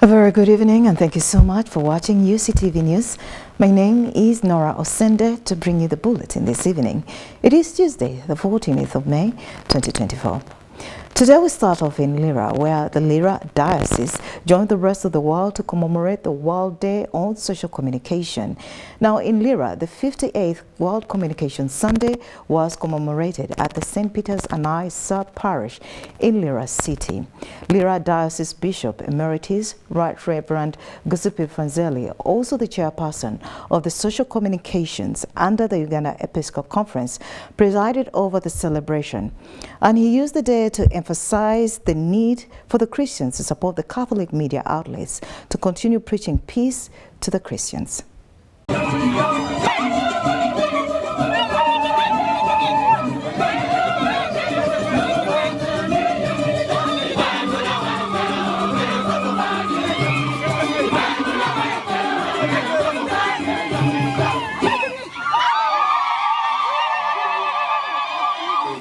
A very good evening and thank you so much for watching Uctv News. My name is Nora Osende to bring you the bulletin this evening. It is Tuesday, the 14th of May, 2024. Today we start off in Lira, where the Lira Diocese joined the rest of the world to commemorate the World Day on Social Communication. Now in Lira, the 58th World Communication Sunday was commemorated at the St. Peter's Anai Sub-Parish in Lira City. Lira Diocese Bishop Emeritus Right Reverend Giuseppe Franzelli, also the chairperson of the Social Communications under the Uganda Episcopal Conference, presided over the celebration. And he used the day to emphasize the need for the Christians to support the Catholic media outlets to continue preaching peace to the Christians.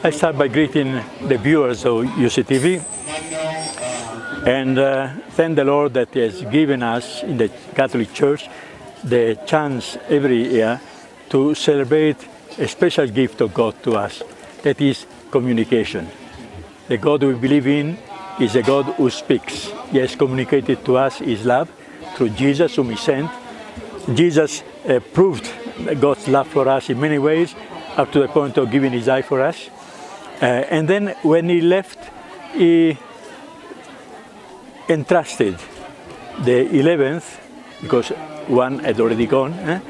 I start by greeting the viewers of Uctv and thank the Lord that He has given us in the Catholic Church the chance every year to celebrate a special gift of God to us, that is communication. The God we believe in is a God who speaks. He has communicated to us His love through Jesus, whom He sent. Jesus proved God's love for us in many ways, up to the point of giving His life for us. And then when He left, He entrusted the 11th, because one had already gone,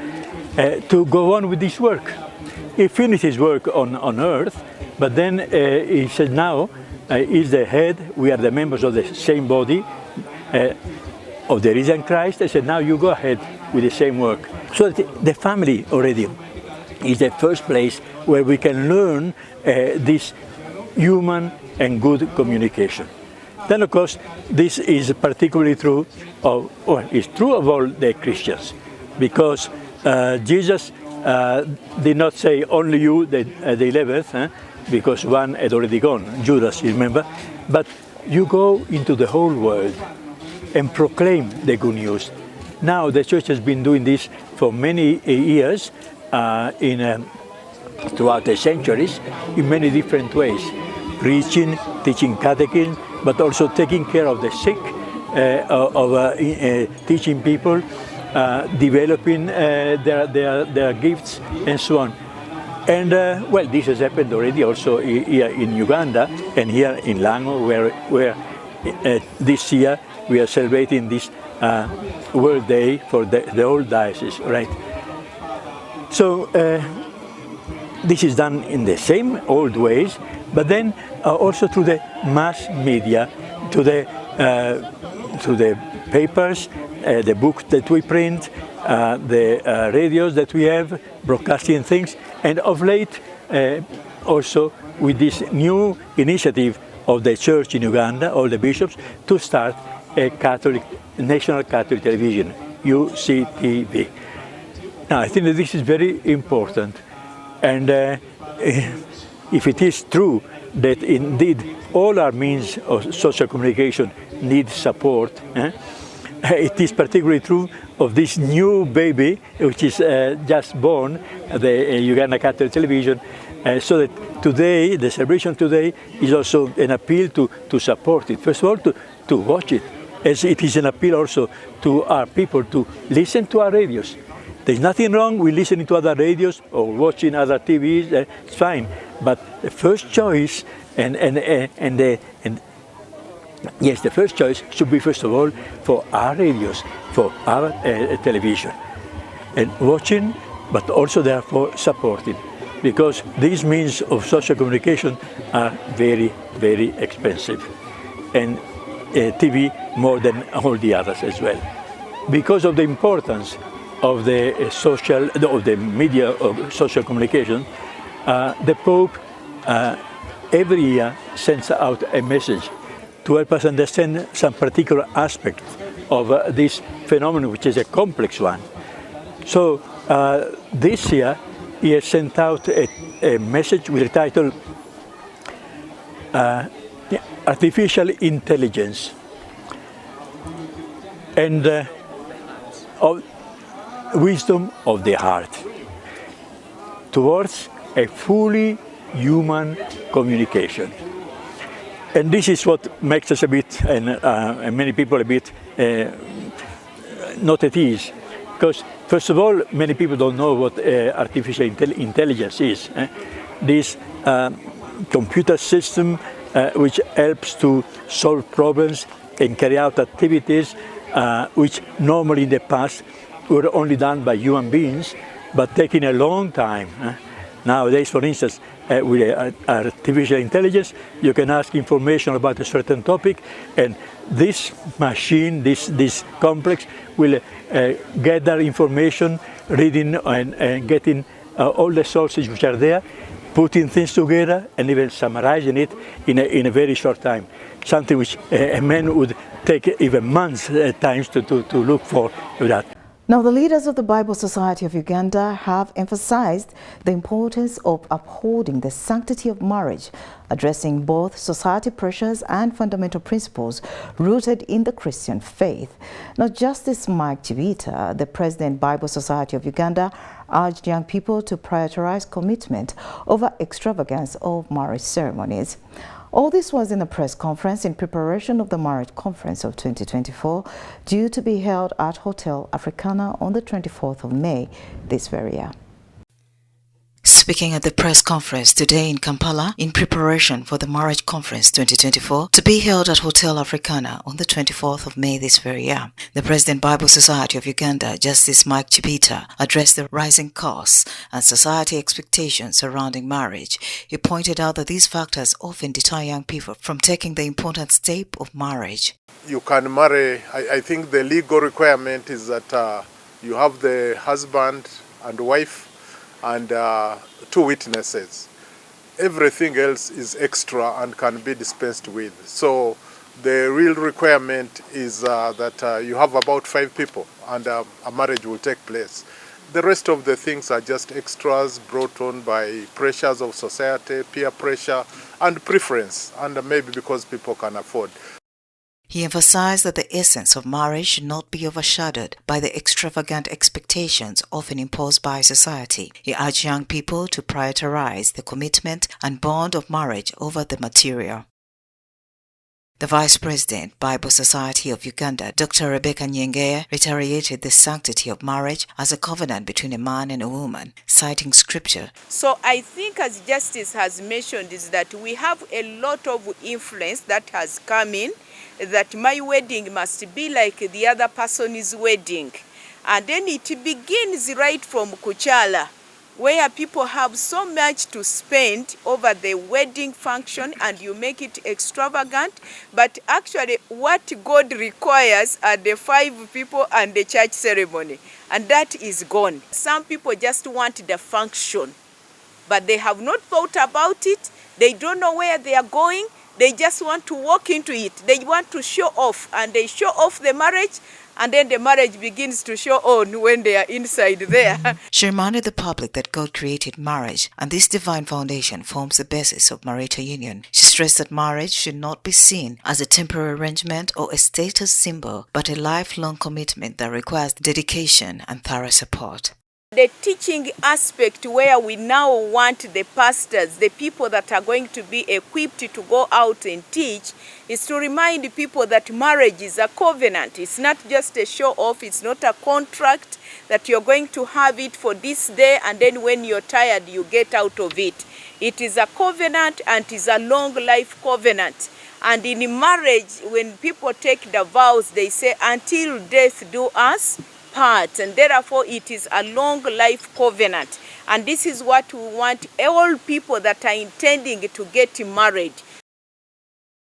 to go on with this work. He finished His work on earth, but then He said, now He's the head, we are the members of the same body of the risen Christ. He said, now you go ahead with the same work. So the family already is the first place where we can learn this human and good communication. Then, of course, this is particularly true of, it's true of all the Christians, because Jesus did not say only you, the 11th, because one had already gone, Judas, you remember, but you go into the whole world and proclaim the good news. Now the Church has been doing this for many years, throughout the centuries, in many different ways, preaching, teaching catechism, but also taking care of the sick, teaching people, developing their gifts, and so on. And well, this has happened already also here in Uganda and here in Lango, where this year we are celebrating this World Day for the whole diocese, right? So this is done in the same old ways, but then also through the mass media, to the papers, the books that we print, the radios that we have, broadcasting things, and of late also with this new initiative of the Church in Uganda, all the bishops, to start a national Catholic television, Uctv. Now, I think that this is very important, and if it is true that indeed all our means of social communication need support, it is particularly true of this new baby, which is just born, the Uganda Catholic Television, so that today, the celebration today, is also an appeal to support it. First of all, to watch it, as it is an appeal also to our people to listen to our radios. There's nothing wrong with listening to other radios or watching other TVs, it's fine. But the first choice, yes, the first choice should be first of all for our radios, for our television. And watching, but also therefore supporting. Because these means of social communication are very, very expensive. And TV more than all the others as well. Because of the importance of the media of social communication, the Pope every year sends out a message to help us understand some particular aspect of this phenomenon, which is a complex one. So this year he has sent out a message with the title Artificial Intelligence. and of wisdom of the heart towards a fully human communication. And this is what makes us a bit, and many people a bit, not at ease. Because, first of all, many people don't know what artificial intelligence is. This computer system which helps to solve problems and carry out activities which normally in the past were only done by human beings, but taking a long time. Nowadays, for instance, with artificial intelligence, you can ask information about a certain topic, and this machine, this complex, will gather information, reading and getting all the sources which are there, putting things together, and even summarizing it in a very short time. Something which a man would take even months at times to look for that. Now, the leaders of the Bible Society of Uganda have emphasized the importance of upholding the sanctity of marriage, addressing both society pressures and fundamental principles rooted in the Christian faith. Now, Justice Mike Chibita, the President Bible Society of Uganda, urged young people to prioritize commitment over extravagance of marriage ceremonies. All this was in a press conference in preparation of the Marriage Conference of 2024, due to be held at Hotel Africana on the 24th of May this very year. Speaking at the press conference today in Kampala in preparation for the Marriage Conference 2024 to be held at Hotel Africana on the 24th of May this very year, the President Bible Society of Uganda, Justice Mike Chibita, addressed the rising costs and society expectations surrounding marriage. He pointed out that these factors often deter young people from taking the important step of marriage. You can marry, I think the legal requirement is that you have the husband and wife and 2 witnesses. Everything else is extra and can be dispensed with. So the real requirement is that you have about 5 people and a marriage will take place. The rest of the things are just extras brought on by pressures of society, peer pressure and preference, and maybe because people can afford. He emphasized that the essence of marriage should not be overshadowed by the extravagant expectations often imposed by society. He urged young people to prioritize the commitment and bond of marriage over the material. The Vice President, Bible Society of Uganda, Dr. Rebecca Nyengea, reiterated the sanctity of marriage as a covenant between a man and a woman, citing scripture. So I think, as Justice has mentioned, is that we have a lot of influence that has come in, that my wedding must be like the other person's wedding. And then it begins right from Kuchala, where people have so much to spend over the wedding function and you make it extravagant. But actually what God requires are the 5 people and the church ceremony. And that is gone. Some people just want the function, but they have not thought about it. They don't know where they are going. They just want to walk into it. They want to show off, and they show off the marriage, and then the marriage begins to show on when they are inside there. She reminded the public that God created marriage, and this divine foundation forms the basis of marital union. She stressed that marriage should not be seen as a temporary arrangement or a status symbol, but a lifelong commitment that requires dedication and thorough support. The teaching aspect, where we now want the pastors, the people that are going to be equipped to go out and teach, is to remind people that marriage is a covenant. It's not just a show off. It's not a contract that you're going to have it for this day and then when you're tired you get out of it. It is a covenant, and it is a long life covenant. And in marriage, when people take the vows, they say, until death do us part, and therefore it is a long life covenant. And this is what we want all people that are intending to get married.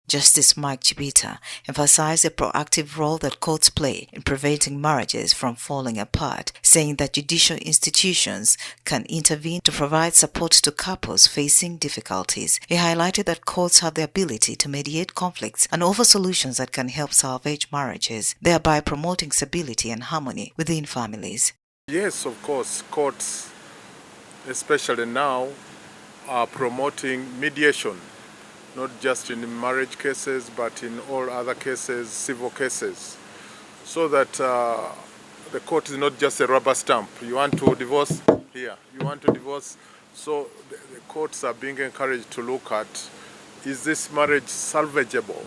Justice Mike Chibita emphasized the proactive role that courts play in preventing marriages from falling apart, saying that judicial institutions can intervene to provide support to couples facing difficulties. He highlighted that courts have the ability to mediate conflicts and offer solutions that can help salvage marriages, thereby promoting stability and harmony within families. Yes, of course, courts, especially now, are promoting mediation. Not just in marriage cases, but in all other cases, civil cases. so that the court is not just a rubber stamp. You want to divorce here, you want to divorce. So the courts are being encouraged to look at, is this marriage salvageable?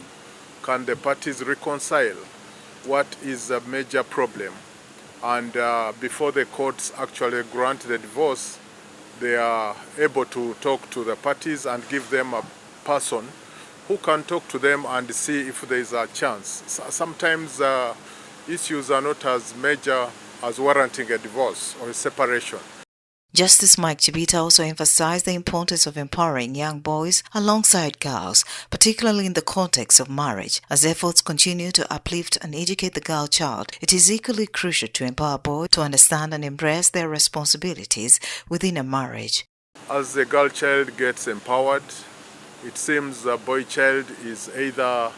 Can the parties reconcile? What is a major problem? And before the courts actually grant the divorce, they are able to talk to the parties and give them a person who can talk to them and see if there is a chance. Sometimes issues are not as major as warranting a divorce or a separation. Justice Mike Chibita also emphasized the importance of empowering young boys alongside girls, particularly in the context of marriage. As efforts continue to uplift and educate the girl child, it is equally crucial to empower boys to understand and embrace their responsibilities within a marriage. As the girl child gets empowered, it seems the boy child is either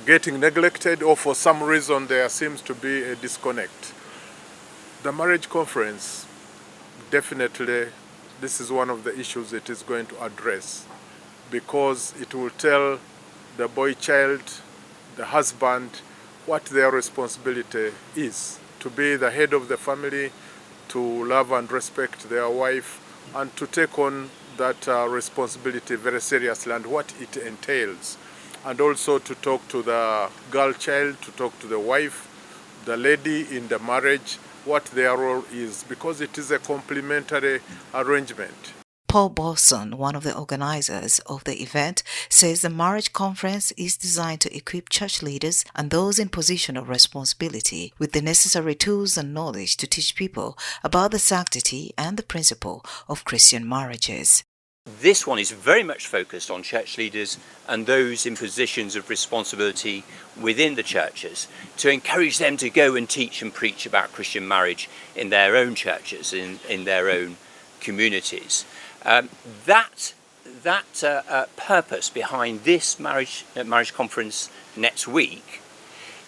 getting neglected or for some reason there seems to be a disconnect. The marriage conference, definitely, this is one of the issues it is going to address, because it will tell the boy child, the husband, what their responsibility is, to be the head of the family, to love and respect their wife, and to take on that responsibility very seriously and what it entails. And also to talk to the girl child, to talk to the wife, the lady in the marriage, what their role is, because it is a complementary arrangement. Paul Bolson, one of the organizers of the event, says the marriage conference is designed to equip church leaders and those in position of responsibility with the necessary tools and knowledge to teach people about the sanctity and the principle of Christian marriages. This one is very much focused on church leaders and those in positions of responsibility within the churches, to encourage them to go and teach and preach about Christian marriage in their own churches, in their own communities. That purpose behind this marriage conference next week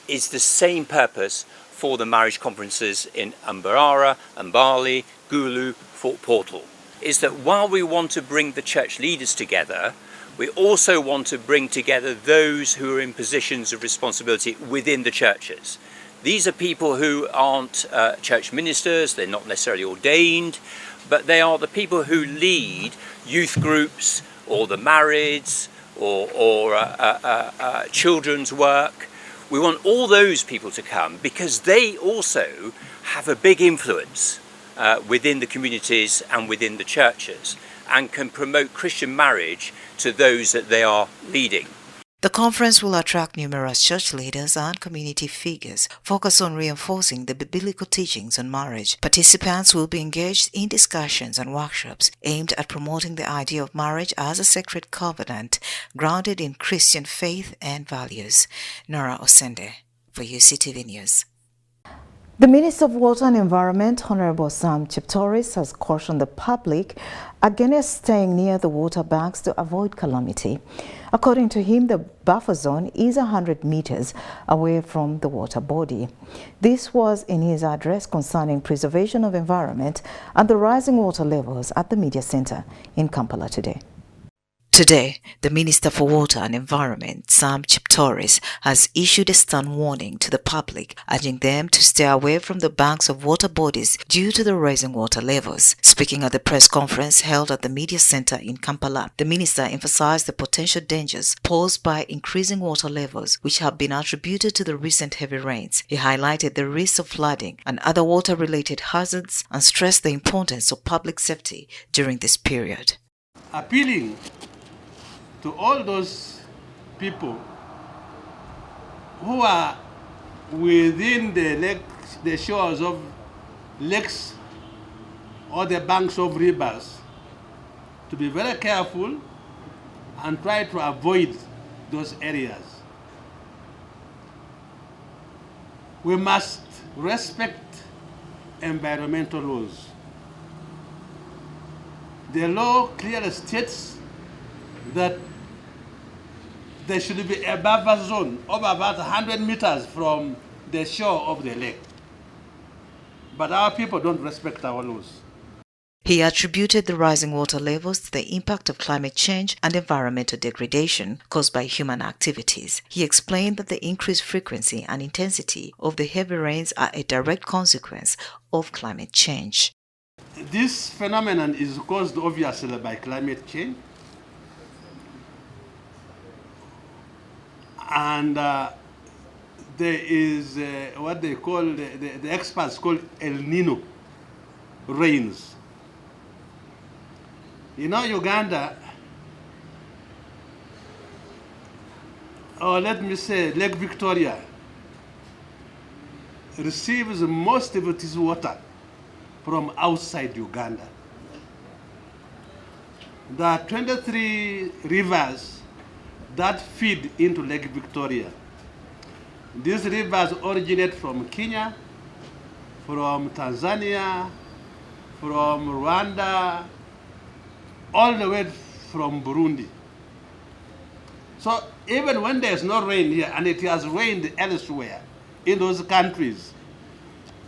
is the same purpose for the marriage conferences in Mbarara, Mbali, Gulu, Fort Portal. Is that while we want to bring the church leaders together, we also want to bring together those who are in positions of responsibility within the churches. These are people who aren't church ministers, they're not necessarily ordained, but they are the people who lead youth groups or the marrieds or children's work. We want all those people to come because they also have a big influence within the communities and within the churches, and can promote Christian marriage to those that they are leading. The conference will attract numerous church leaders and community figures, focus on reinforcing the biblical teachings on marriage. Participants will be engaged in discussions and workshops aimed at promoting the idea of marriage as a sacred covenant grounded in Christian faith and values. Nora Osende for UCTV News. The Minister of Water and Environment, Honorable Sam Chiptoris, has cautioned the public against staying near the water banks to avoid calamity. According to him, the buffer zone is 100 meters away from the water body. This was in his address concerning preservation of environment and the rising water levels at the media center in Kampala today. Today, the Minister for Water and Environment, Sam Chiptoris, has issued a stern warning to the public, urging them to stay away from the banks of water bodies due to the rising water levels. Speaking at the press conference held at the Media Center in Kampala, the Minister emphasized the potential dangers posed by increasing water levels, which have been attributed to the recent heavy rains. He highlighted the risks of flooding and other water-related hazards and stressed the importance of public safety during this period. Appealing to all those people who are within the shores of lakes or the banks of rivers to be very careful and try to avoid those areas. We must respect environmental laws. The law clearly states that there should be a buffer zone of about 100 meters from the shore of the lake. But our people don't respect our laws. He attributed the rising water levels to the impact of climate change and environmental degradation caused by human activities. He explained that the increased frequency and intensity of the heavy rains are a direct consequence of climate change. This phenomenon is caused obviously by climate change, and there is what they call, the experts call El Nino rains. You know, Uganda, or let me say Lake Victoria, receives most of its water from outside Uganda. There are 23 rivers that feed into Lake Victoria. These rivers originate from Kenya, from Tanzania, from Rwanda, all the way from Burundi. So even when there's no rain here, and it has rained elsewhere in those countries,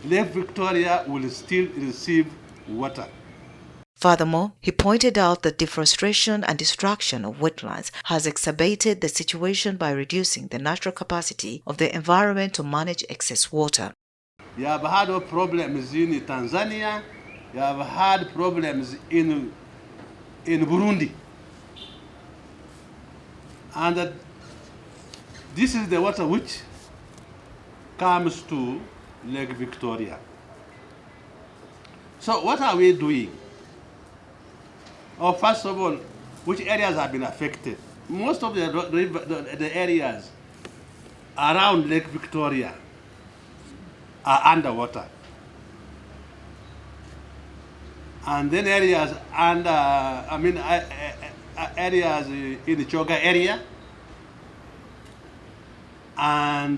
Lake Victoria will still receive water. Furthermore, he pointed out that deforestation and destruction of wetlands has exacerbated the situation by reducing the natural capacity of the environment to manage excess water. You have had problems in Tanzania, you have had problems in Burundi. And this is the water which comes to Lake Victoria. So what are we doing? Oh, first of all, which areas have been affected? Most of the areas around Lake Victoria are underwater. And then areas areas in the Choga area and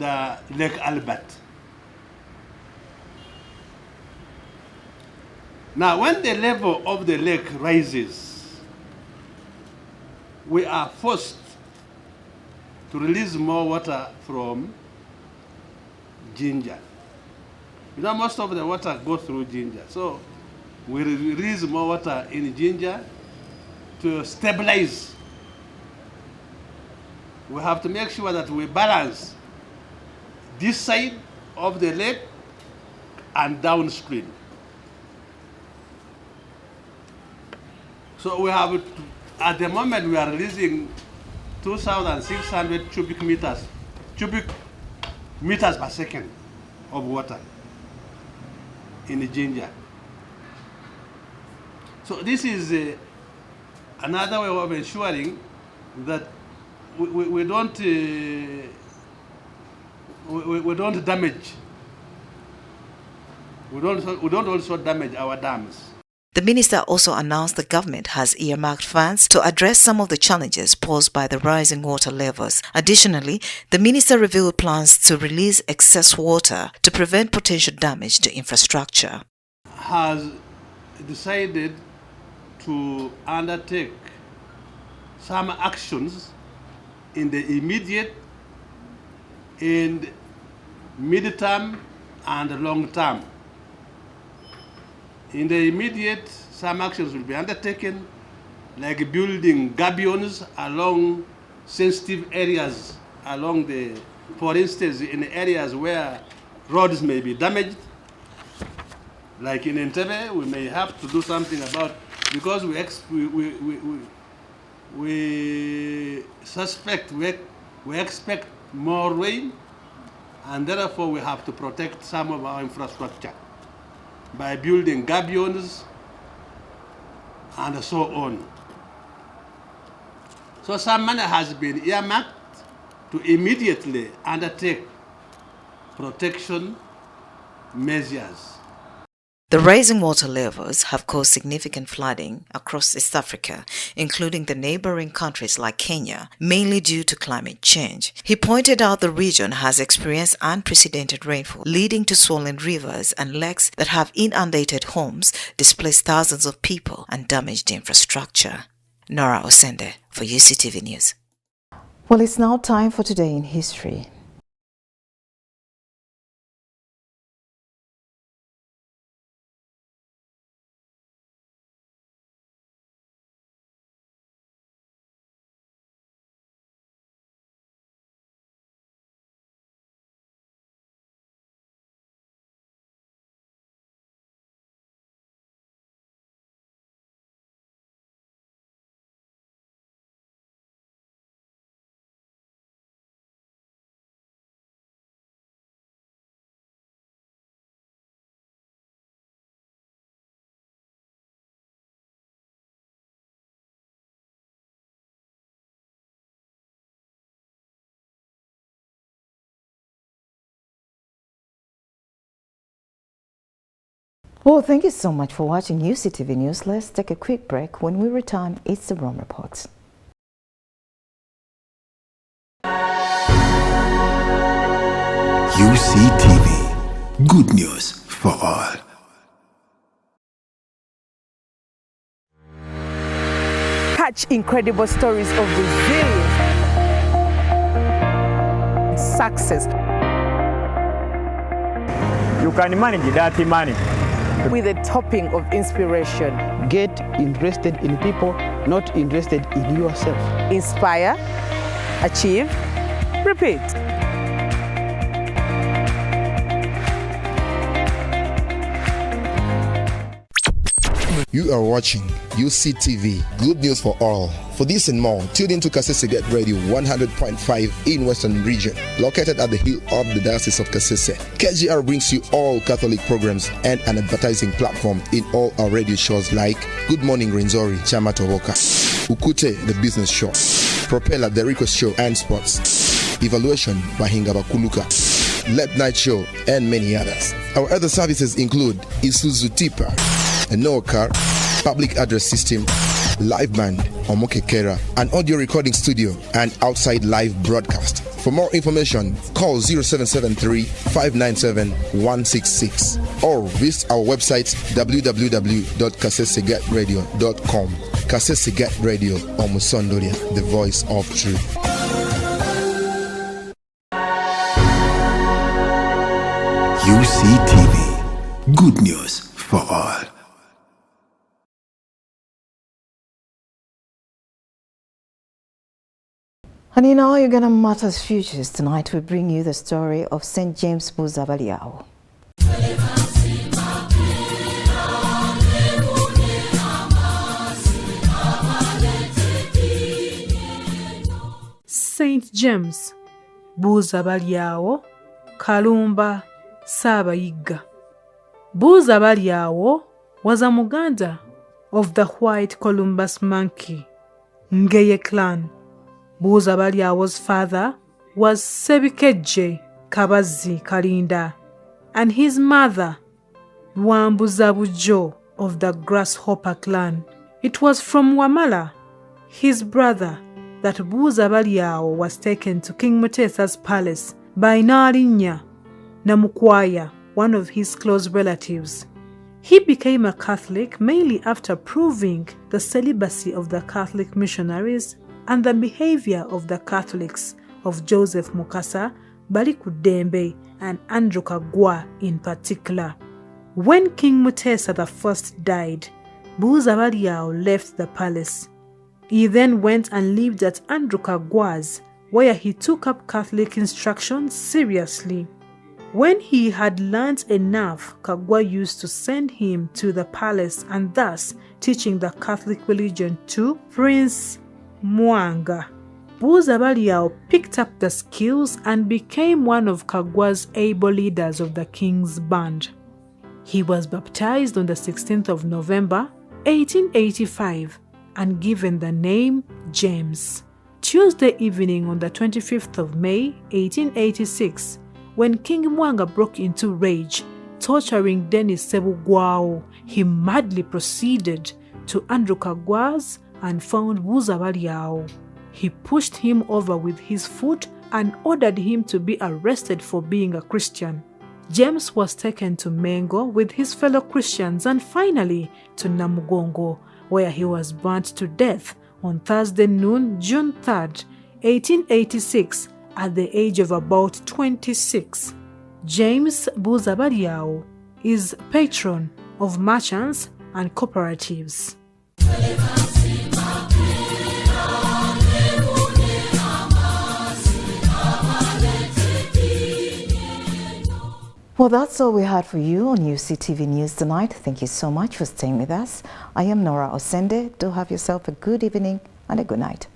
Lake Albert. Now, when the level of the lake rises, we are forced to release more water from Jinja. You know, most of the water goes through Jinja. So we release more water in Jinja to stabilize. We have to make sure that we balance this side of the lake and downstream. So we have, at the moment, we are releasing 2,600 cubic meters per second of water in the Jinja. So this is another way of ensuring that we don't damage. We don't also damage our dams. The minister also announced the government has earmarked funds to address some of the challenges posed by the rising water levels. Additionally, the minister revealed plans to release excess water to prevent potential damage to infrastructure. Has decided to undertake some actions in the immediate and mid-term and long-term. In the immediate, some actions will be undertaken, like building gabions along sensitive areas, for instance, in areas where roads may be damaged, like in Entebbe, we may have to do something about, because we expect more rain, and therefore we have to protect some of our infrastructure by building gabions and so on. So some money has been earmarked to immediately undertake protection measures. The rising water levels have caused significant flooding across East Africa, including the neighboring countries like Kenya, mainly due to climate change. He pointed out the region has experienced unprecedented rainfall, leading to swollen rivers and lakes that have inundated homes, displaced thousands of people, and damaged infrastructure. Nora Osende for UCTV News. Well, it's now time for Today in History. Well, thank you so much for watching UCTV News. Let's take a quick break. When we return, it's the Rome Reports. UCTV, good news for all. Catch incredible stories of resilience, success. You can manage that money with a topping of inspiration. Get interested in people, not interested in yourself. Inspire, achieve, repeat. You are watching UCTV, good news for all. For this and more, tune in to Kasese Get Radio 100.5 in Western Region, located at the hill of the Diocese of Kasese. KGR brings you all Catholic programs and an advertising platform in all our radio shows like Good Morning Renzori, Chama Toboka, Ukute, the business show, Propeller, the request show and sports, Evaluation, Bahinga Bakuluka, Late Night Show, and many others. Our other services include Isuzu Tipa, a no car, public address system, live band, Omokekera, an audio recording studio, and outside live broadcast. For more information, call 0773 597 166 or visit our website www.kasesegatradio.com. Kasese Radio, Omusondoria, the voice of truth. UCTV, good news for all. And in All Uganda Matters Futures, tonight we bring you the story of St. James Buzabaliao. St. James Buzabaliao Kalumba Sabayigga. Buzabaliao was a Muganda of the white Columbus monkey Ngeye clan. Buzabaliao's father was Sebikeje Kabazi Kalinda and his mother Wambuzabujo of the Grasshopper clan. It was from Wamala, his brother, that Buzabaliao was taken to King Mutesa's palace by Narinya Namukwaya, one of his close relatives. He became a Catholic mainly after proving the celibacy of the Catholic missionaries and the behavior of the Catholics of Joseph Mukasa, Baliku Dembe, and Andrew Kagwa in particular. When King Mutesa I died, Buzabaliao left the palace. He then went and lived at Andrew Kagwa's, where he took up Catholic instruction seriously. When he had learnt enough, Kagwa used to send him to the palace and thus teaching the Catholic religion to Prince Mwanga. Buzabaliao picked up the skills and became one of Kagwa's able leaders of the king's band. He was baptized on the 16th of November, 1885 and given the name James. Tuesday evening on the 25th of May, 1886, when King Mwanga broke into rage, torturing Dennis Sebugwao, he madly proceeded to Andrew Kagwa's and found Buzabaliao. He pushed him over with his foot and ordered him to be arrested for being a Christian. James was taken to Mengo with his fellow Christians and finally to Namugongo, where he was burnt to death on Thursday noon, June 3rd, 1886, at the age of about 26. James Buzabaliao is patron of merchants and cooperatives. Well, that's all we had for you on UCTV News tonight. Thank you so much for staying with us. I am Nora Osende. Do have yourself a good evening and a good night.